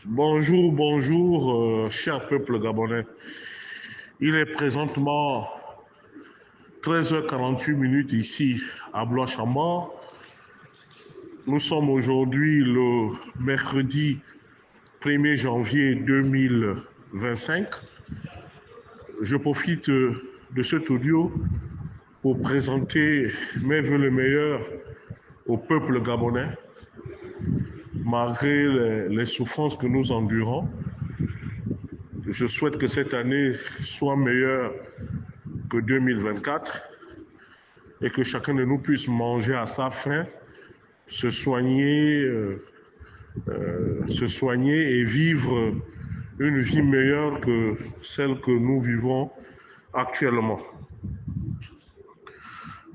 Bonjour, bonjour, cher peuple gabonais. Il est présentement 13h48 ici à Blois-Chambord. Nous sommes aujourd'hui le mercredi 1er janvier 2025. Je profite de cet audio pour présenter mes vœux les meilleurs au peuple gabonais, malgré les souffrances que nous endurons. Je souhaite que cette année soit meilleure que 2024 et que chacun de nous puisse manger à sa faim, se soigner et vivre une vie meilleure que celle que nous vivons actuellement.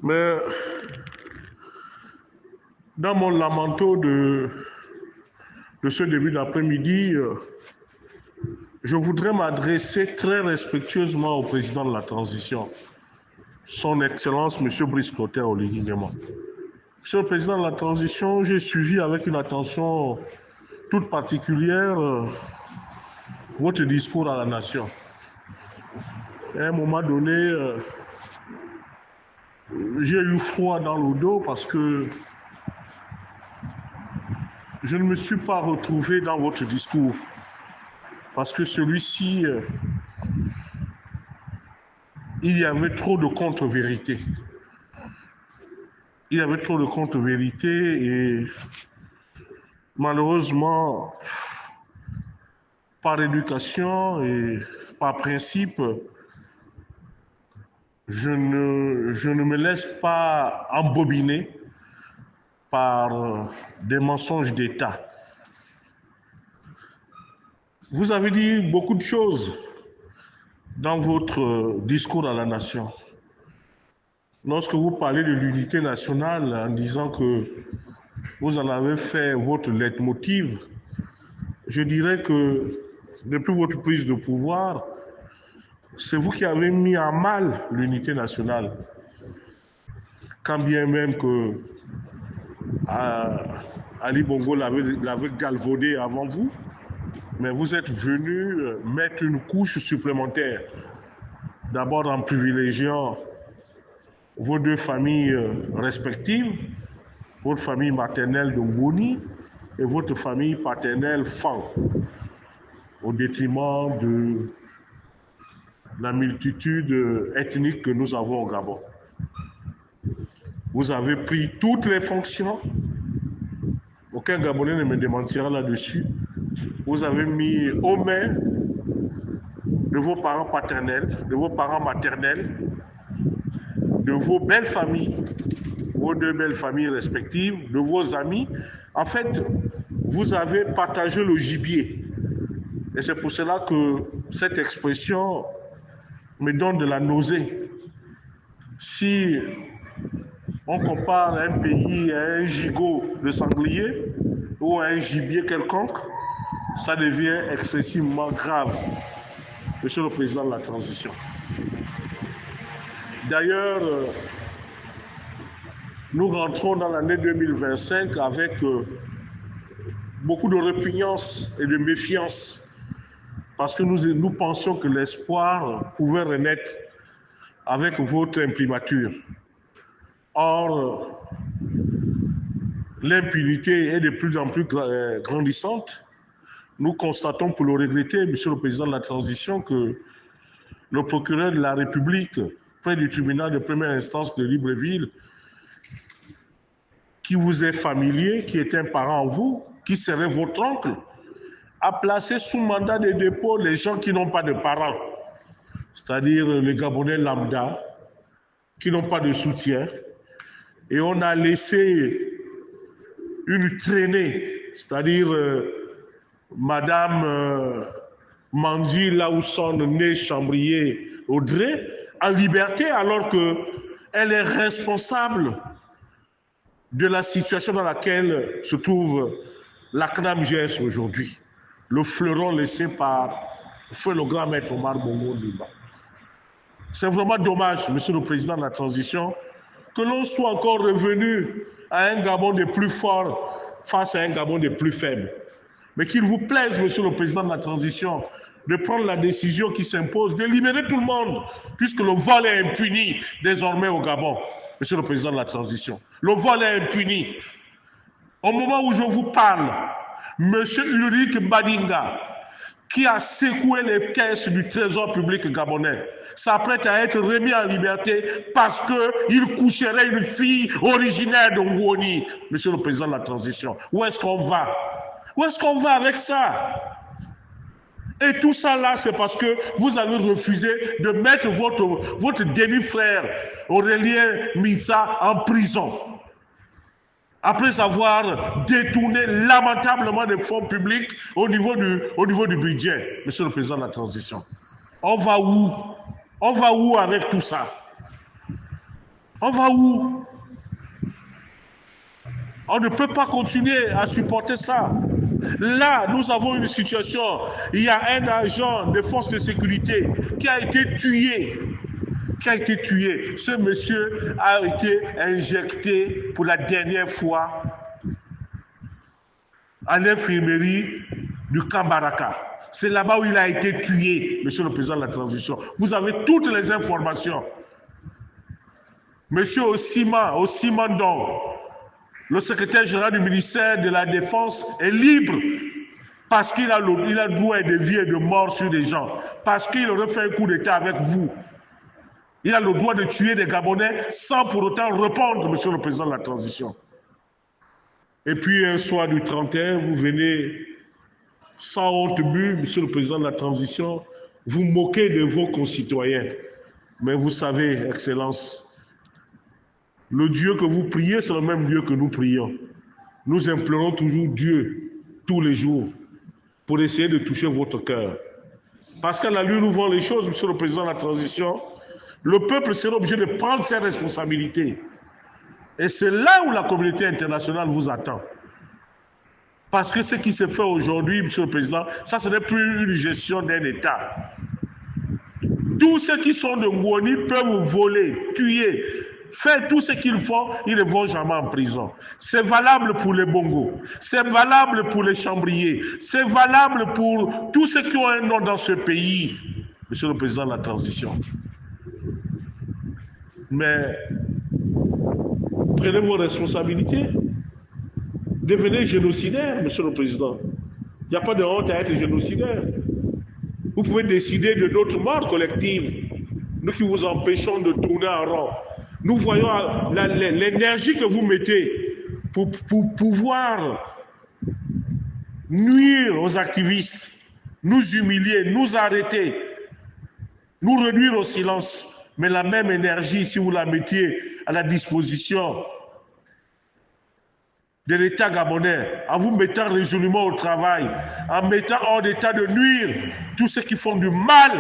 Mais dans mon lamento de ce début d'après-midi, je voudrais m'adresser très respectueusement au président de la transition, son Excellence M. Brice Clotaire Oligui Nguema. Monsieur le président de la transition, j'ai suivi avec une attention toute particulière votre discours à la nation. À un moment donné, j'ai eu froid dans le dos parce que je ne me suis pas retrouvé dans votre discours. Parce que celui-ci, il y avait trop de contre-vérités. Il y avait trop de contre-vérités et malheureusement, par éducation et par principe, je ne me laisse pas embobiner par des mensonges d'État. Vous avez dit beaucoup de choses dans votre discours à la nation. Lorsque vous parlez de l'unité nationale en disant que vous en avez fait votre leitmotiv, je dirais que depuis votre prise de pouvoir, c'est vous qui avez mis à mal l'unité nationale. Quand bien même que Ali Bongo l'avait galvaudé avant vous, mais vous êtes venu mettre une couche supplémentaire. D'abord en privilégiant vos deux familles respectives, votre famille maternelle de Mboni et votre famille paternelle Fan, au détriment de la multitude ethnique que nous avons au Gabon. Vous avez pris toutes les fonctions, aucun Gabonais ne me démentira là-dessus. Vous avez mis aux mains de vos parents paternels, de vos parents maternels, de vos belles familles, vos deux belles familles respectives, de vos amis. En fait, vous avez partagé le gibier. Et c'est pour cela que cette expression me donne de la nausée. Si on compare un pays à un gigot de sanglier ou à un gibier quelconque, ça devient excessivement grave, Monsieur le Président de la transition. D'ailleurs, nous rentrons dans l'année 2025 avec beaucoup de répugnance et de méfiance parce que nous pensions que l'espoir pouvait renaître avec votre imprimature. Or, l'impunité est de plus en plus grandissante. Nous constatons, pour le regretter, Monsieur le Président de la transition, que le procureur de la République, près du tribunal de première instance de Libreville, qui vous est familier, qui est un parent en vous, qui serait votre oncle, a placé sous mandat de dépôt les gens qui n'ont pas de parents, c'est-à-dire les Gabonais lambda, qui n'ont pas de soutien. Et on a laissé une traînée, c'est-à-dire Madame Mandi Laousson née Chambrier Audrey, en liberté, alors qu'elle est responsable de la situation dans laquelle se trouve la CNAM-GS aujourd'hui, le fleuron laissé par feu le grand maître Omar Bongo Ndimba. C'est vraiment dommage, Monsieur le Président de la transition, que l'on soit encore revenu à un Gabon des plus forts face à un Gabon des plus faibles. Mais qu'il vous plaise, Monsieur le Président de la Transition, de prendre la décision qui s'impose, de libérer tout le monde, puisque le vol est impuni désormais au Gabon, Monsieur le Président de la Transition. Le vol est impuni. Au moment où je vous parle, Monsieur Ulrich Mbadinga, qui a secoué les caisses du trésor public gabonais, s'apprête à être remis en liberté parce qu'il coucherait une fille originaire de Ngoni, Monsieur le Président de la Transition. Où est-ce qu'on va? Où est-ce qu'on va avec ça? Et tout ça là, c'est parce que vous avez refusé de mettre votre demi-frère Aurélien Missa en prison. Après avoir détourné lamentablement des fonds publics au niveau du budget, Monsieur le Président de la Transition. On va où? On va où avec tout ça? On va où? On ne peut pas continuer à supporter ça. Là, nous avons une situation, il y a un agent des forces de sécurité qui a été tué. Ce monsieur a été injecté pour la dernière fois à l'infirmerie du Kambaraka. C'est là-bas où il a été tué, Monsieur le Président de la Transition. Vous avez toutes les informations. Monsieur Ossimandon, le secrétaire général du ministère de la Défense, est libre parce qu'il a le droit de vie et de mort sur les gens, parce qu'il aurait fait un coup d'État avec vous. Il a le droit de tuer des Gabonais sans pour autant répondre, Monsieur le Président de la Transition. Et puis un soir du 31, vous venez sans honte but, Monsieur le Président de la Transition, vous moquez de vos concitoyens. Mais vous savez, Excellence, le Dieu que vous priez, c'est le même Dieu que nous prions. Nous implorons toujours Dieu, tous les jours, pour essayer de toucher votre cœur. Parce qu'à la lune où vont les choses, Monsieur le Président de la Transition, le peuple sera obligé de prendre ses responsabilités. Et c'est là où la communauté internationale vous attend. Parce que ce qui se fait aujourd'hui, Monsieur le Président, ça ce n'est plus une gestion d'un État. Tous ceux qui sont de Ngoni peuvent vous voler, tuer, faire tout ce qu'ils font, ils ne vont jamais en prison. C'est valable pour les Bongos, c'est valable pour les Chambriers, c'est valable pour tous ceux qui ont un nom dans ce pays, Monsieur le Président de la Transition. Mais prenez vos responsabilités. Devenez génocidaire, Monsieur le Président. Il n'y a pas de honte à être génocidaire. Vous pouvez décider de notre mort collective. Nous qui vous empêchons de tourner en rond. Nous voyons l'énergie que vous mettez pour pouvoir nuire aux activistes, nous humilier, nous arrêter, nous réduire au silence. Mais la même énergie, si vous la mettiez à la disposition de l'État gabonais, en vous mettant résolument au travail, en mettant hors d'état de nuire tous ceux qui font du mal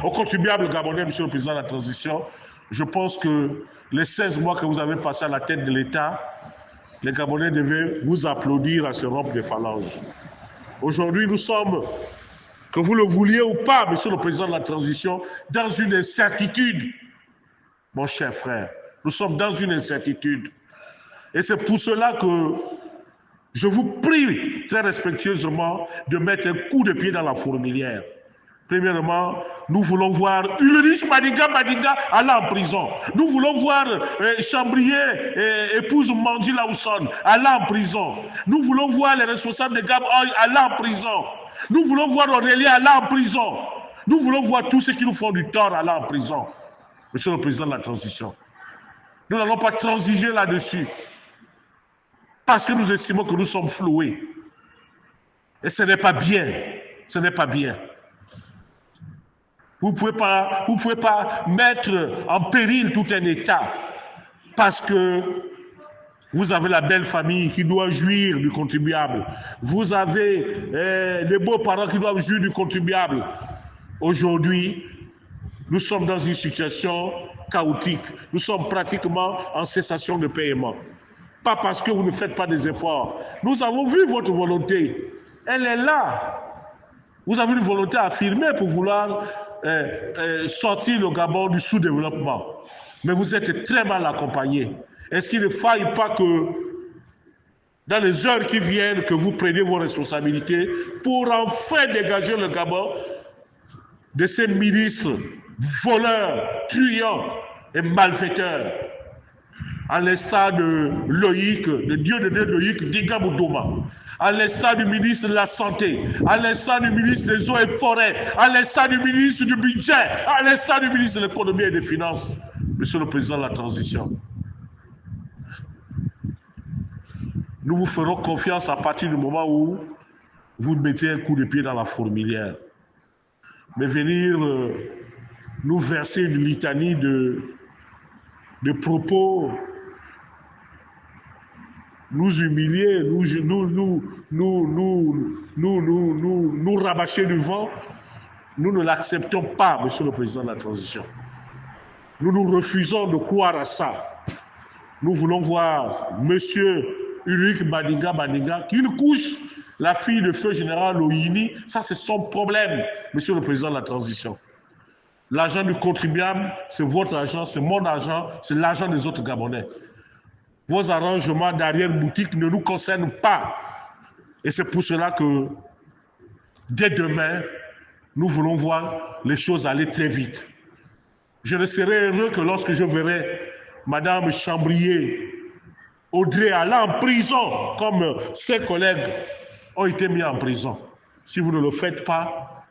aux contribuables gabonais, Monsieur le Président de la Transition, je pense que les 16 mois que vous avez passés à la tête de l'État, les Gabonais devaient vous applaudir à ce rompre des phalanges. Aujourd'hui, nous sommes, que vous le vouliez ou pas, Monsieur le Président de la Transition, dans une incertitude. Mon cher frère, nous sommes dans une incertitude. Et c'est pour cela que je vous prie très respectueusement de mettre un coup de pied dans la fourmilière. Premièrement, nous voulons voir Ulrich Mbadinga aller en prison. Nous voulons voir Chambrier, épouse Mandi Lawson, aller en prison. Nous voulons voir les responsables de Gab aller en prison. Nous voulons voir Aurélien aller en prison. Nous voulons voir tous ceux qui nous font du tort aller en prison. Monsieur le Président de la Transition, nous n'allons pas transiger là-dessus. Parce que nous estimons que nous sommes floués. Et ce n'est pas bien. Ce n'est pas bien. Vous ne pouvez pas mettre en péril tout un État parce que vous avez la belle famille qui doit jouir du contribuable. Vous avez des beaux-parents qui doivent jouir du contribuable. Aujourd'hui, nous sommes dans une situation chaotique. Nous sommes pratiquement en cessation de paiement. Pas parce que vous ne faites pas des efforts. Nous avons vu votre volonté. Elle est là. Vous avez une volonté affirmée pour vouloir sortir le Gabon du sous-développement. Mais vous êtes très mal accompagné. Est-ce qu'il ne faille pas que dans les heures qui viennent, que vous preniez vos responsabilités pour enfin dégager le Gabon de ces ministres voleurs, truands et malfaiteurs, à l'instar de Loïc, de Dieu de Loïc Digaboudouma, à l'instar du ministre de la Santé, à l'instar du ministre des Eaux et Forêts, à l'instar du ministre du Budget, à l'instar du ministre de l'Économie et des Finances, Monsieur le Président de la Transition. Nous vous ferons confiance à partir du moment où vous mettez un coup de pied dans la fourmilière. Mais venir nous verser une litanie de propos, nous humilier, nous rabâcher du vent, nous ne l'acceptons pas, Monsieur le Président de la Transition. Nous refusons de croire à ça. Nous voulons voir Monsieur Ulrich Badinga qu'il couche la fille de feu général Loïni. Ça, c'est son problème, Monsieur le Président de la Transition. L'argent du contribuable, c'est votre argent, c'est mon argent, c'est l'argent des autres Gabonais. Vos arrangements d'arrière-boutique ne nous concernent pas. Et c'est pour cela que, dès demain, nous voulons voir les choses aller très vite. Je ne serai heureux que lorsque je verrai Madame Chambrier, Audrey aller en prison, comme ses collègues ont été mis en prison. Si vous ne le faites pas,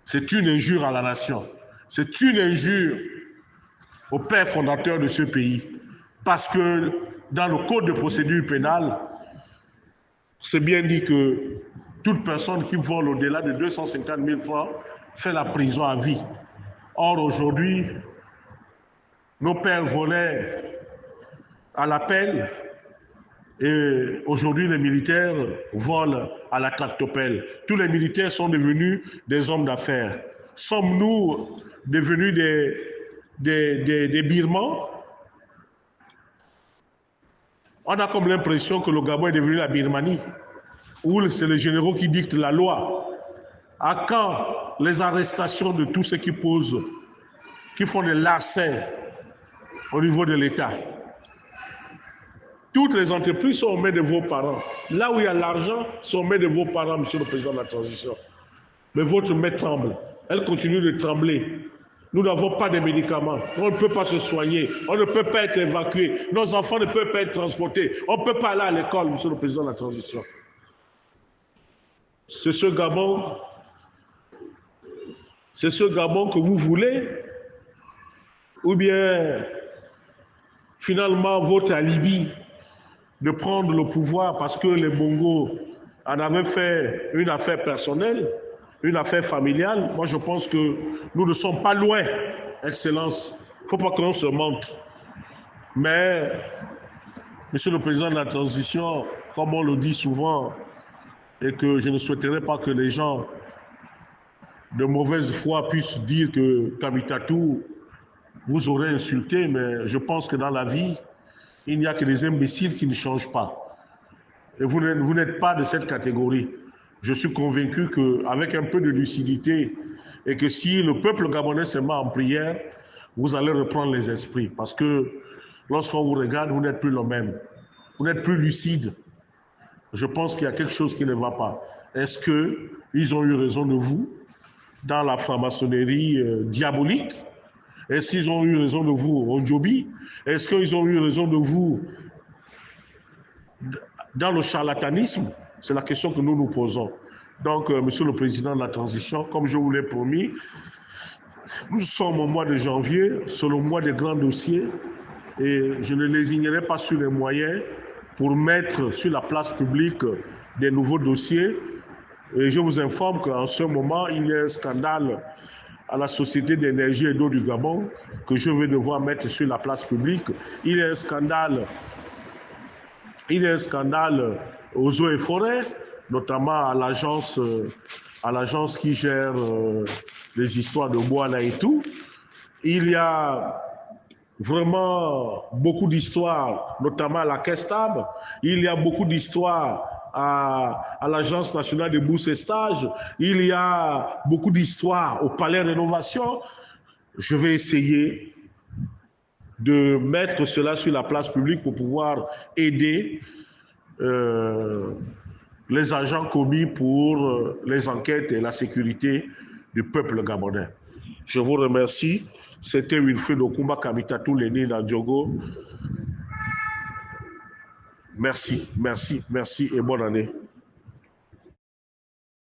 c'est une injure à la nation. C'est une injure au père fondateur de ce pays. Parce que dans le code de procédure pénale, c'est bien dit que toute personne qui vole au-delà de 250 000 francs fait la prison à vie. Or, aujourd'hui, nos pères volaient à l'appel et aujourd'hui, les militaires volent à la tractopelle. Tous les militaires sont devenus des hommes d'affaires. Sommes-nous devenus des Birmans? On a comme l'impression que le Gabon est devenu la Birmanie, où c'est les généraux qui dictent la loi. À quand les arrestations de tous ceux qui posent, qui font des larcins au niveau de l'État? Toutes les entreprises sont aux mains de vos parents. Là où il y a l'argent, sont aux mains de vos parents, Monsieur le Président de la Transition. Mais votre main tremble. Elle continue de trembler. Nous n'avons pas de médicaments. On ne peut pas se soigner. On ne peut pas être évacué. Nos enfants ne peuvent pas être transportés. On ne peut pas aller à l'école, Monsieur le Président de la Transition. C'est ce Gabon que vous voulez? Ou bien, finalement, votre alibi de prendre le pouvoir parce que les Bongos en avaient fait une affaire personnelle, une affaire familiale. Moi, je pense que nous ne sommes pas loin, Excellence. Il ne faut pas que l'on se mente. Mais, Monsieur le Président de la Transition, comme on le dit souvent, et que je ne souhaiterais pas que les gens de mauvaise foi puissent dire que Kamitatou vous aurait insulté, mais je pense que dans la vie, il n'y a que des imbéciles qui ne changent pas. Et vous n'êtes pas de cette catégorie. Je suis convaincu qu'avec un peu de lucidité et que si le peuple gabonais se met en prière, vous allez reprendre les esprits. Parce que lorsqu'on vous regarde, vous n'êtes plus le même. Vous n'êtes plus lucide. Je pense qu'il y a quelque chose qui ne va pas. Est-ce qu'ils ont eu raison de vous dans la franc-maçonnerie diabolique? Est-ce qu'ils ont eu raison de vous au Ndjobi? Est-ce qu'ils ont eu raison de vous dans le charlatanisme? C'est la question que nous nous posons. Donc, Monsieur le Président de la Transition, comme je vous l'ai promis, nous sommes au mois de janvier, c'est le mois des grands dossiers, et je ne lésignerai pas sur les moyens pour mettre sur la place publique des nouveaux dossiers. Et je vous informe qu'en ce moment, il y a un scandale à la Société d'énergie et d'eau du Gabon que je vais devoir mettre sur la place publique. Il y a un scandale aux eaux et forêts, notamment à l'agence qui gère les histoires de Boana et tout. Il y a vraiment beaucoup d'histoires, notamment à la Kestab. Il y a beaucoup d'histoires à l'Agence nationale de bourses et stages. Il y a beaucoup d'histoires au Palais Rénovation. Je vais essayer de mettre cela sur la place publique pour pouvoir aider les agents commis pour les enquêtes et la sécurité du peuple gabonais. Je vous remercie. C'était Wilfried Okumba Kamitatou Leni Nadjogo. Merci, merci, merci et bonne année.